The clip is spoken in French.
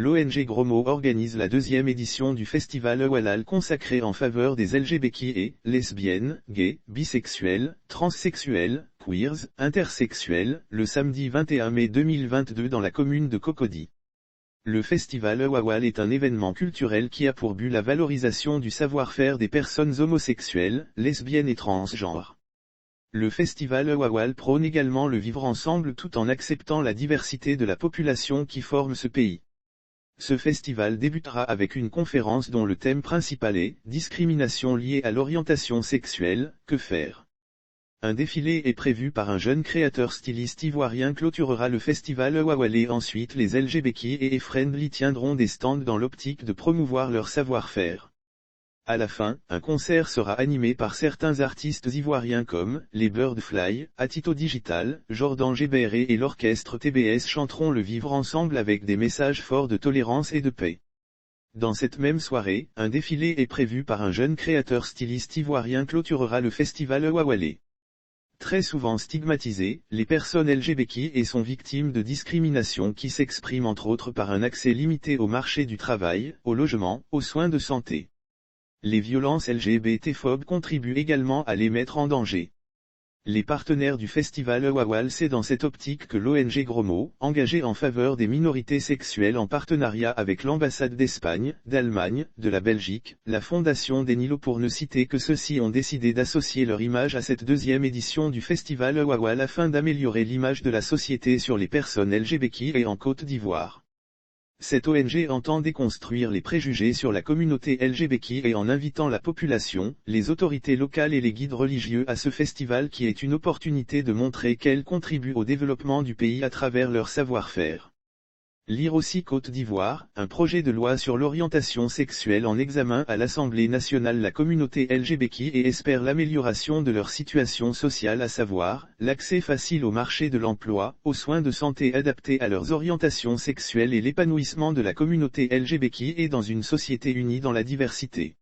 l'ONG Gromo organise la deuxième édition du festival Awalal consacré en faveur des LGBTQI, lesbiennes, gays, bisexuels, transsexuels, queers, intersexuels, le samedi 21 mai 2022 dans la commune de Cocody. Le festival Awalal est un événement culturel qui a pour but la valorisation du savoir-faire des personnes homosexuelles, lesbiennes et transgenres. Le festival Awalal prône également le vivre ensemble tout en acceptant la diversité de la population qui forme ce pays. Ce festival débutera avec une conférence dont le thème principal est « Discrimination liée à l'orientation sexuelle, que faire ?». Un défilé est prévu par un jeune créateur styliste ivoirien clôturera le festival Awalal et ensuite les LGBTQI et Friendly tiendront des stands dans l'optique de promouvoir leur savoir-faire. À la fin, un concert sera animé par certains artistes ivoiriens comme les Birdfly, Atito Digital, Jordan Géberé et l'orchestre TBS chanteront le vivre ensemble avec des messages forts de tolérance et de paix. Dans cette même soirée, un défilé est prévu par un jeune créateur styliste ivoirien clôturera le festival Awalal. Très souvent stigmatisées, les personnes LGBTQI sont victimes de discrimination qui s'exprime entre autres par un accès limité au marché du travail, au logement, aux soins de santé. Les violences LGBT-phobes contribuent également à les mettre en danger. Les partenaires du festival Awalal, c'est dans cette optique que l'ONG Gromo, engagée en faveur des minorités sexuelles en partenariat avec l'ambassade d'Espagne, d'Allemagne, de la Belgique, la Fondation des Nilo pour ne citer que ceux-ci ont décidé d'associer leur image à cette deuxième édition du festival Awalal afin d'améliorer l'image de la société sur les personnes LGBTQI et en Côte d'Ivoire. Cette ONG entend déconstruire les préjugés sur la communauté LGBTQI et en invitant la population, les autorités locales et les guides religieux à ce festival qui est une opportunité de montrer qu'elles contribuent au développement du pays à travers leur savoir-faire. Lire aussi Côte d'Ivoire, un projet de loi sur l'orientation sexuelle en examen à l'Assemblée nationale. La communauté LGBTQI et espère l'amélioration de leur situation sociale, à savoir, l'accès facile au marché de l'emploi, aux soins de santé adaptés à leurs orientations sexuelles et l'épanouissement de la communauté LGBTQI et dans une société unie dans la diversité.